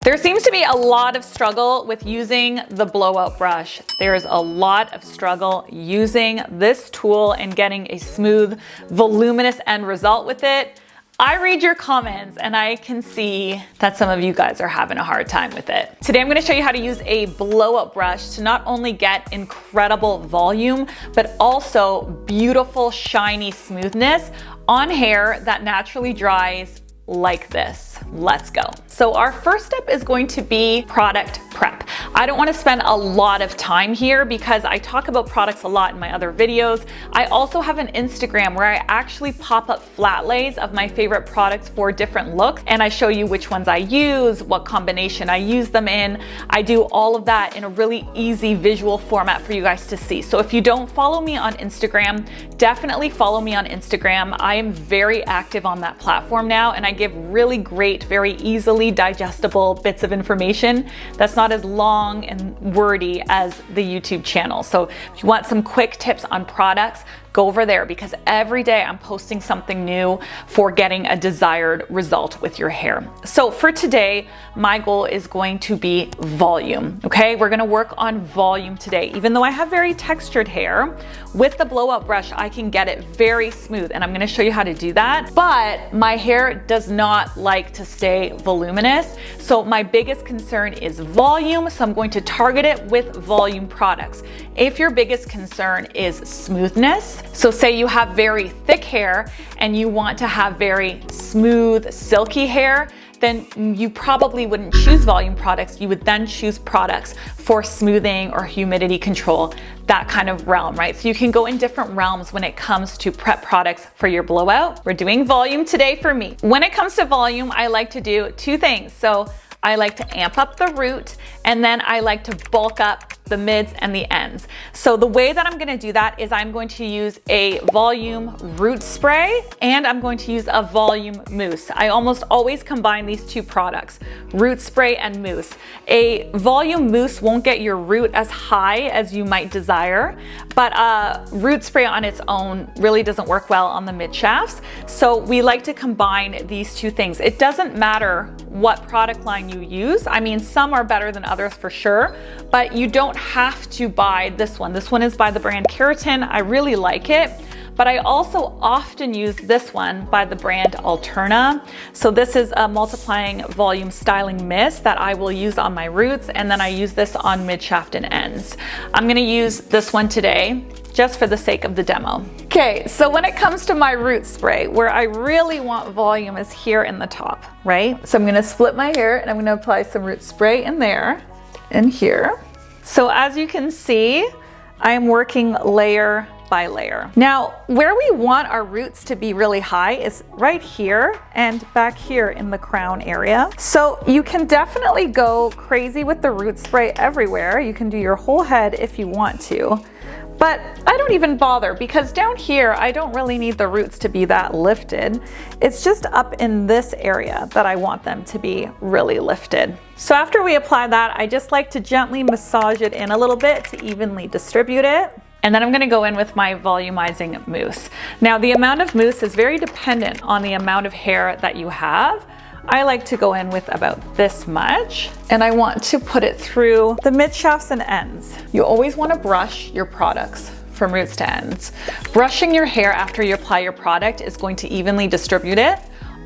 There seems to be a lot of struggle with using the blowout brush. There's a lot of struggle using this tool and getting a smooth, voluminous end result with it. I read your comments and I can see that some of you guys are having a hard time with it. Today I'm going to show you how to use a blowout brush to not only get incredible volume, but also beautiful shiny smoothness on hair that naturally dries like this. Let's go. So our first step is going to be product prep. I don't want to spend a lot of time here because I talk about products a lot in my other videos. I also have an Instagram where I actually pop up flat lays of my favorite products for different looks, and I show you which ones I use, what combination I use them in. I do all of that in a really easy visual format for you guys to see. So if you don't follow me on Instagram, definitely follow me on Instagram. I am very active on that platform now, and I give really great, very easily digestible bits of information that's not as long and wordy as the YouTube channel. So if you want some quick tips on products, go over there because every day I'm posting something new for getting a desired result with your hair. So for today, my goal is going to be volume, okay? We're gonna work on volume today. Even though I have very textured hair, with the blowout brush, I can get it very smooth, and I'm gonna show you how to do that. But my hair does not like to stay voluminous, so my biggest concern is volume, so I'm going to target it with volume products. If your biggest concern is smoothness, so say you have very thick hair and you want to have very smooth, silky hair, then you probably wouldn't choose volume products. You would then choose products for smoothing or humidity control, that kind of realm, right? So you can go in different realms when it comes to prep products for your blowout. We're doing volume today for me. When it comes to volume, I like to do two things. So I like to amp up the root, and then I like to bulk up the mids and the ends. So the way that I'm gonna do that is I'm going to use a volume root spray and I'm going to use a volume mousse. I almost always combine these two products, root spray and mousse. A volume mousse won't get your root as high as you might desire, but root spray on its own really doesn't work well on the mid shafts. So we like to combine these two things. It doesn't matter what product line you use. I mean, some are better than others for sure, but you don't have to buy this one. This one is by the brand KEROTIN. I really like it, but I also often use this one by the brand ALTERNA. So this is a multiplying volume styling mist that I will use on my roots, and then I use this on mid shaft and ends. I'm gonna use this one today just for the sake of the demo. Okay, so when it comes to my root spray, where I really want volume is here in the top, right? So I'm gonna split my hair and I'm gonna apply some root spray in there and here. So as you can see, I am working layer by layer. Now, where we want our roots to be really high is right here and back here in the crown area. So you can definitely go crazy with the root spray everywhere. You can do your whole head if you want to. But I don't even bother because down here, I don't really need the roots to be that lifted. It's just up in this area that I want them to be really lifted. So after we apply that, I just like to gently massage it in a little bit to evenly distribute it. And then I'm gonna go in with my volumizing mousse. Now the amount of mousse is very dependent on the amount of hair that you have. I like to go in with about this much, and I want to put it through the mid shafts and ends. You always want to brush your products from roots to ends. Brushing your hair after you apply your product is going to evenly distribute it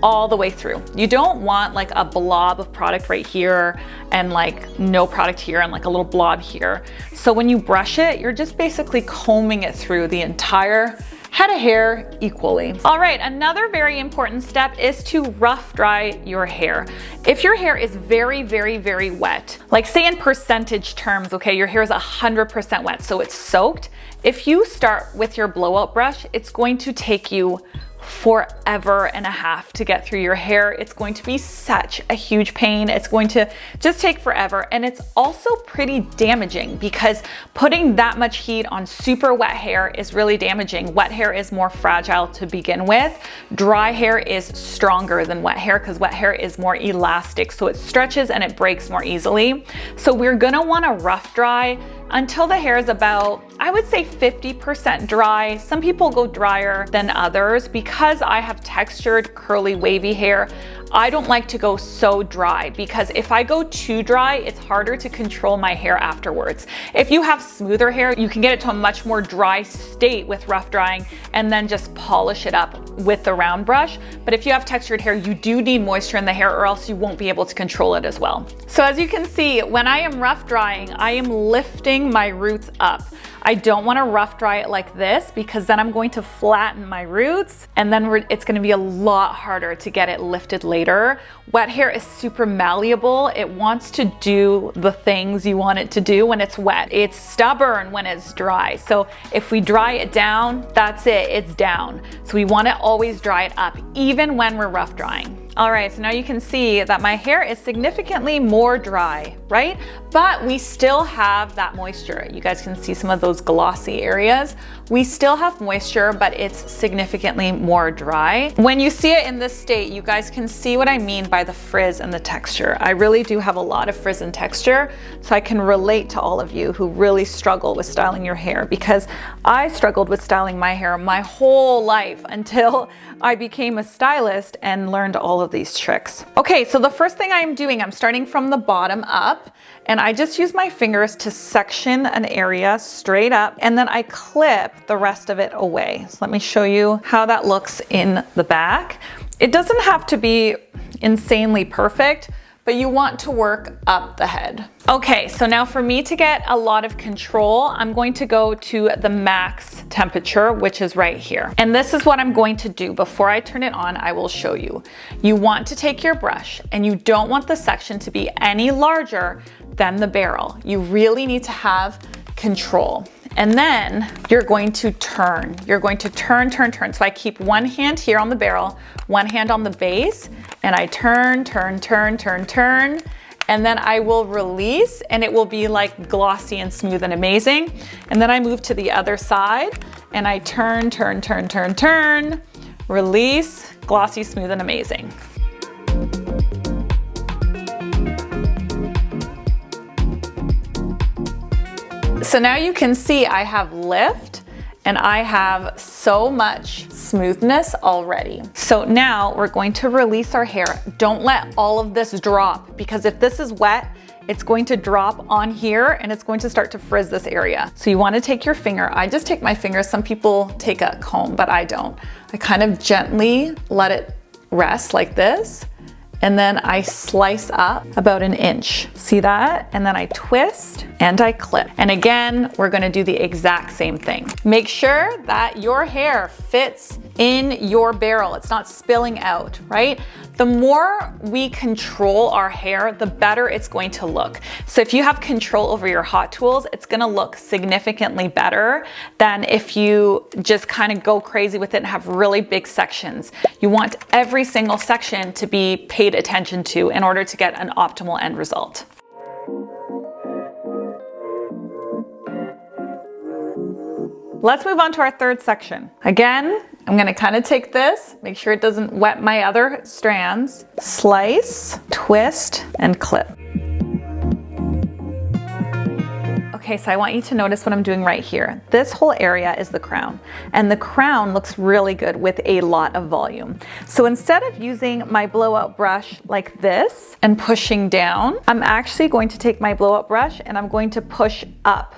all the way through. You don't want like a blob of product right here and like no product here and like a little blob here. So when you brush it, you're just basically combing it through the entire head of hair equally. All right, another very important step is to rough dry your hair. If your hair is very, very, very wet, like say in percentage terms, okay, your hair is 100% wet, so it's soaked. If you start with your blowout brush, it's going to take you forever and a half to get through your hair. It's going to be such a huge pain. It's going to just take forever. And it's also pretty damaging because putting that much heat on super wet hair is really damaging. Wet hair is more fragile to begin with. Dry hair is stronger than wet hair because wet hair is more elastic. So it stretches and it breaks more easily. So we're gonna wanna rough dry until the hair is about, I would say 50% dry. Some people go drier than others. Because I have textured curly wavy hair, I don't like to go so dry, because if I go too dry, it's harder to control my hair afterwards. If you have smoother hair, you can get it to a much more dry state with rough drying and then just polish it up with the round brush. But if you have textured hair, you do need moisture in the hair, or else you won't be able to control it as well. So as you can see, when I am rough drying, I am lifting my roots up. I don't want to rough dry it like this, because then I'm going to flatten my roots, and then it's going to be a lot harder to get it lifted later. Wet hair is super malleable. It wants to do the things you want it to do when it's wet. It's stubborn when it's dry. So if we dry it down, that's it, it's down. So we want to always dry it up, even when we're rough drying. All right, so now you can see that my hair is significantly more dry, right? But we still have that moisture. You guys can see some of those glossy areas. We still have moisture, but it's significantly more dry. When you see it in this state, you guys can see what I mean by the frizz and the texture. I really do have a lot of frizz and texture, so I can relate to all of you who really struggle with styling your hair, because I struggled with styling my hair my whole life until I became a stylist and learned all of these tricks. Okay, so the first thing I'm doing, I'm starting from the bottom up, and I just use my fingers to section an area straight up, and then I clip the rest of it away. So let me show you how that looks in the back. It doesn't have to be insanely perfect, but you want to work up the head. Okay, so now for me to get a lot of control, I'm going to go to the max temperature, which is right here. And this is what I'm going to do. Before I turn it on, I will show you. You want to take your brush, and you don't want the section to be any larger than the barrel. You really need to have control. And then you're going to turn. You're going to turn. So I keep one hand here on the barrel, one hand on the base, and I turn, and then I will release, and it will be like glossy and smooth and amazing. And then I move to the other side, and I turn, release, glossy, smooth, and amazing. So now you can see I have lift, and I have so much smoothness already. So now we're going to release our hair. Don't let all of this drop, because if this is wet, it's going to drop on here and it's going to start to frizz this area. So you want to take your finger. I just take my finger. Some people take a comb, but I don't. I kind of gently let it rest like this, and then I slice up about 1 inch. See that? And then I twist and I clip. And again, we're gonna do the exact same thing. Make sure that your hair fits in your barrel. It's not spilling out, right? The more we control our hair, the better it's going to look. So if you have control over your hot tools, it's gonna look significantly better than if you just kind of go crazy with it and have really big sections. You want every single section to be paid attention to in order to get an optimal end result. Let's move on to our third section. Again, I'm gonna kind of take this, make sure it doesn't wet my other strands, slice, twist, and clip. Okay, so I want you to notice what I'm doing right here. This whole area is the crown, and the crown looks really good with a lot of volume. So instead of using my blowout brush like this and pushing down, I'm actually going to take my blowout brush and I'm going to push up.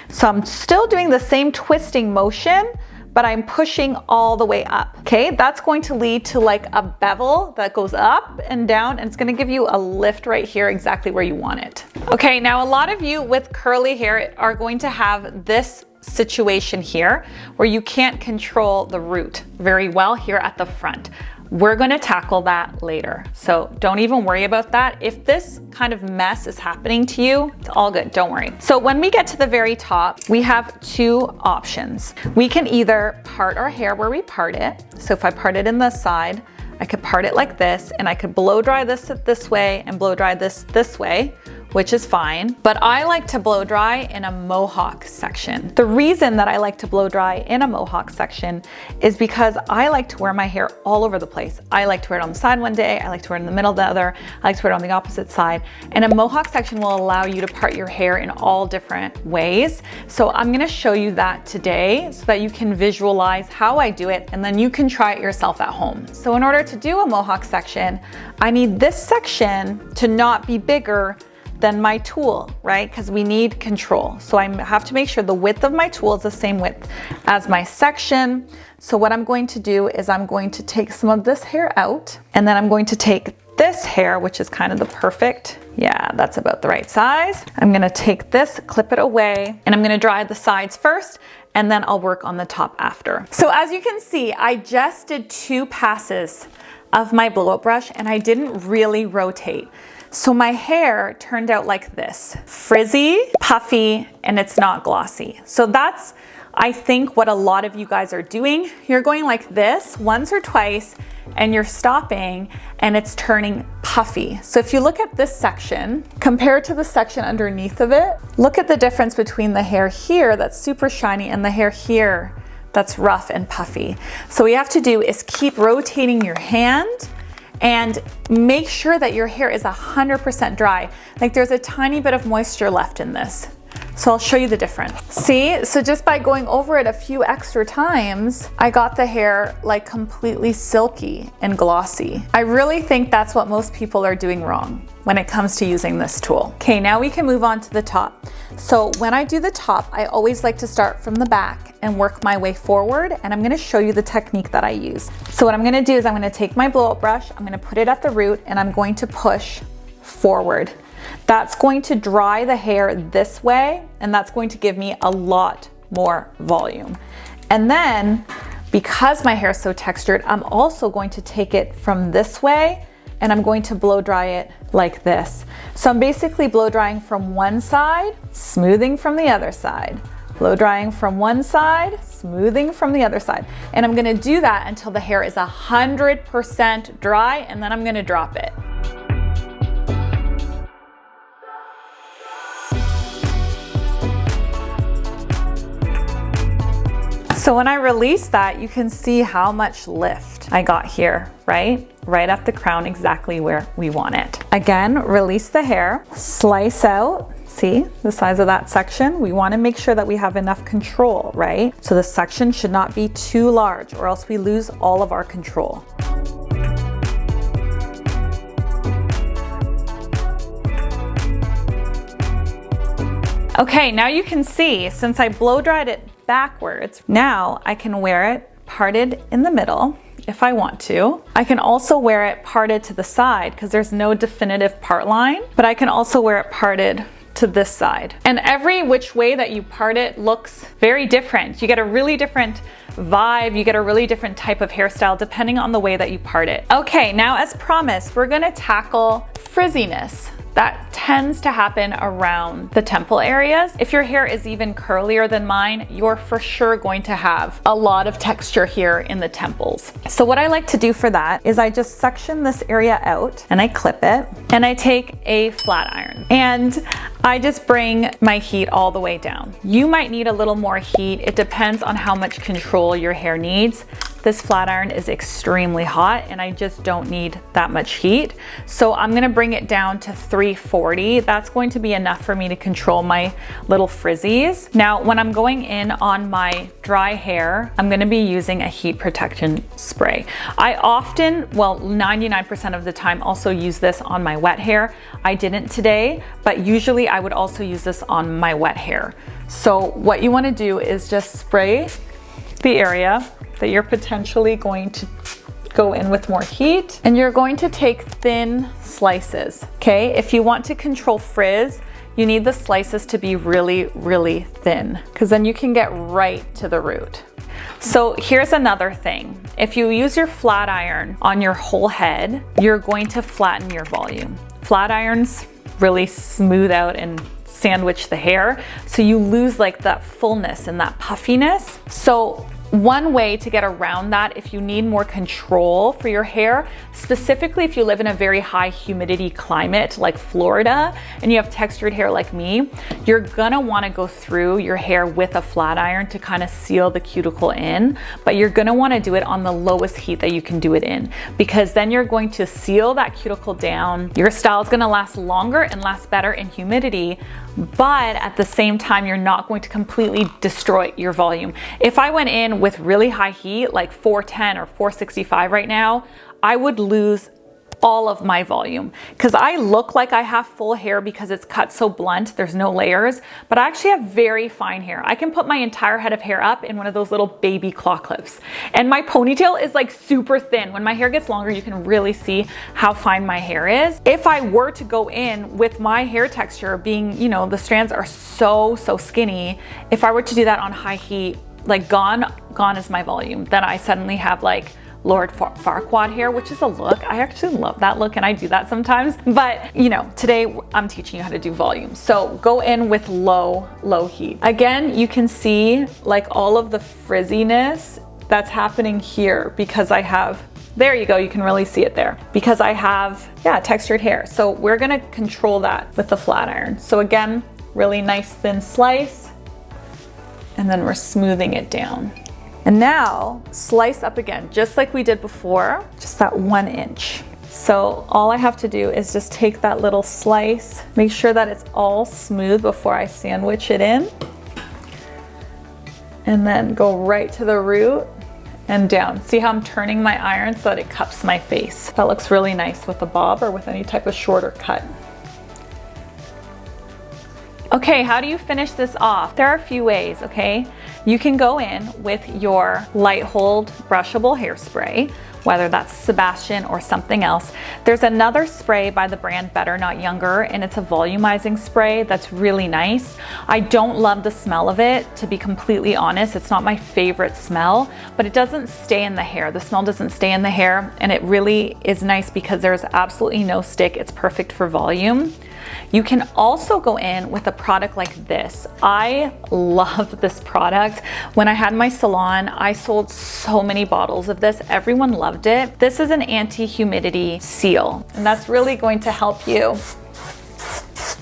So I'm still doing the same twisting motion, but I'm pushing all the way up. Okay, that's going to lead to like a bevel that goes up and down, and it's gonna give you a lift right here exactly where you want it. Okay, now a lot of you with curly hair are going to have this situation here where you can't control the root very well here at the front. We're gonna tackle that later. So don't even worry about that. If this kind of mess is happening to you, it's all good, don't worry. So when we get to the very top, we have two options. We can either part our hair where we part it. So if I part it in the side, I could part it like this, and I could blow dry this way and blow dry this way. which is fine, but I like to blow dry in a mohawk section. The reason that I like to blow dry in a mohawk section is because I like to wear my hair all over the place. I like to wear it on the side one day, I like to wear it in the middle the other, I like to wear it on the opposite side, and a mohawk section will allow you to part your hair in all different ways. So I'm gonna show you that today so that you can visualize how I do it, and then you can try it yourself at home. So in order to do a mohawk section, I need this section to not be bigger than my tool, right? Because we need control. So I have to make sure the width of my tool is the same width as my section. So what I'm going to do is I'm going to take some of this hair out, and then I'm going to take this hair, which is kind of the perfect, yeah, that's about the right size. I'm gonna take this, clip it away, and I'm gonna dry the sides first, and then I'll work on the top after. So as you can see, I just did 2 passes of my blow up brush, and I didn't really rotate. So my hair turned out like this, frizzy, puffy, and it's not glossy. So that's, I think, what a lot of you guys are doing. You're going like this once or twice, and you're stopping, and it's turning puffy. So if you look at this section, compared to the section underneath of it, look at the difference between the hair here that's super shiny and the hair here that's rough and puffy. So what you have to do is keep rotating your hand and make sure that your hair is 100% dry. Like there's a tiny bit of moisture left in this. So I'll show you the difference. See, so just by going over it a few extra times, I got the hair like completely silky and glossy. I really think that's what most people are doing wrong when it comes to using this tool. Okay, now we can move on to the top. So when I do the top, I always like to start from the back and work my way forward, and I'm gonna show you the technique that I use. So what I'm gonna do is I'm gonna take my blow up brush, I'm gonna put it at the root, and I'm going to push forward. That's going to dry the hair this way, and that's going to give me a lot more volume. And then, because my hair is so textured, I'm also going to take it from this way, and I'm going to blow dry it like this. So I'm basically blow drying from one side, smoothing from the other side. Blow drying from one side, smoothing from the other side. And I'm gonna do that until the hair is 100% dry, and then I'm gonna drop it. So when I release that, you can see how much lift I got here, right? Right at the crown, exactly where we want it. Again, release the hair, slice out, see the size of that section? We wanna make sure that we have enough control, right? So the section should not be too large, or else we lose all of our control. Okay, now you can see, since I blow dried it backwards, now I can wear it parted in the middle if I want to. I can also wear it parted to the side because there's no definitive part line, but I can also wear it parted to this side. And every which way that you part it looks very different. You get a really different vibe, you get a really different type of hairstyle depending on the way that you part it. Okay, now as promised, we're gonna tackle frizziness. That tends to happen around the temple areas. If your hair is even curlier than mine, you're for sure going to have a lot of texture here in the temples. So what I like to do for that is I just section this area out and I clip it, and I take a flat iron and I just bring my heat all the way down. You might need a little more heat. It depends on how much control your hair needs. This flat iron is extremely hot and I just don't need that much heat. So I'm gonna bring it down to 340. That's going to be enough for me to control my little frizzies. Now, when I'm going in on my dry hair, I'm gonna be using a heat protection spray. I often, well, 99% of the time also use this on my wet hair. I didn't today, but usually I would also use this on my wet hair. So what you wanna do is just spray the area that you're potentially going to go in with more heat, and you're going to take thin slices, okay? If you want to control frizz, you need the slices to be really, really thin, because then you can get right to the root. So here's another thing. If you use your flat iron on your whole head, you're going to flatten your volume. Flat irons really smooth out and sandwich the hair, so you lose like that fullness and that puffiness. So One way to get around that, if you need more control for your hair, specifically if you live in a very high humidity climate like Florida and you have textured hair like me, you're gonna wanna go through your hair with a flat iron to kind of seal the cuticle in, but you're gonna wanna do it on the lowest heat that you can do it in, because then you're going to seal that cuticle down. Your style is gonna last longer and last better in humidity, but at the same time, you're not going to completely destroy your volume. If I went in with really high heat, like 410 or 465 right now, I would lose all of my volume, because I look like I have full hair because it's cut so blunt, there's no layers, but I actually have very fine hair. I can put my entire head of hair up in one of those little baby claw clips. And my ponytail is like super thin. When my hair gets longer, you can really see how fine my hair is. If I were to go in with my hair texture being, you know, the strands are so skinny, if I were to do that on high heat, like gone is my volume. Then I suddenly have like Lord Farquaad hair, which is a look. I actually love that look and I do that sometimes. But you know, today I'm teaching you how to do volume. So go in with low heat. Again, you can see like all of the frizziness that's happening here because I have, there you go, you can really see it there. Because I have, yeah, textured hair. So we're gonna control that with the flat iron. So again, really nice thin slice, and then we're smoothing it down. And now slice up again, just like we did before, just that 1 inch. So all I have to do is just take that little slice, make sure that it's all smooth before I sandwich it in, and then go right to the root and down. See how I'm turning my iron so that it cups my face. That looks really nice with a bob or with any type of shorter cut. Okay, how do you finish this off? There are a few ways, okay? You can go in with your light hold brushable hairspray, whether that's Sebastian or something else. There's another spray by the brand Better Not Younger, and it's a volumizing spray that's really nice. I don't love the smell of it, to be completely honest. It's not my favorite smell, but it doesn't stay in the hair. The smell doesn't stay in the hair, and it really is nice because there's absolutely no stick. It's perfect for volume. You can also go in with a product like this. I love this product. When I had my salon, I sold so many bottles of this. Everyone loved it. This is an anti-humidity seal, and that's really going to help you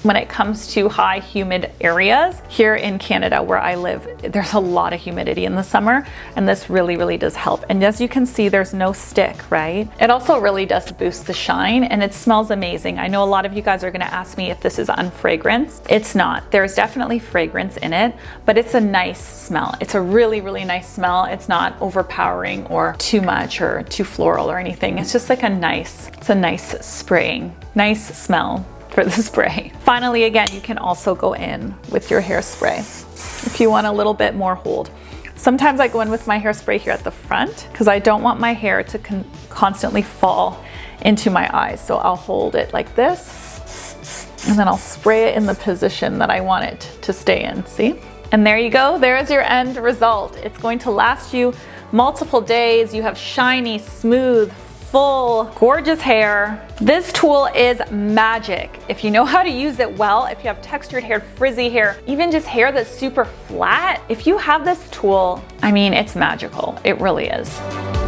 when it comes to high humid areas. Here in Canada where I live, there's a lot of humidity in the summer, and this really does help. And as you can see, there's no stick, right? It also really does boost the shine, and it smells amazing. I know a lot of you guys are gonna ask me if this is unfragranced. It's not. There's definitely fragrance in it, but it's a nice smell. It's a really nice smell. It's not overpowering or too much or too floral or anything. It's just like it's a nice spraying, nice smell for the spray. Finally, again, you can also go in with your hairspray if you want a little bit more hold. Sometimes I go in with my hairspray here at the front because I don't want my hair to constantly fall into my eyes. So I'll hold it like this, and then I'll spray it in the position that I want it to stay in, see? And there you go, there's your end result. It's going to last you multiple days. You have shiny, smooth, full, gorgeous hair. This tool is magic. If you know how to use it well, if you have textured hair, frizzy hair, even just hair that's super flat, if you have this tool, I mean, it's magical. It really is.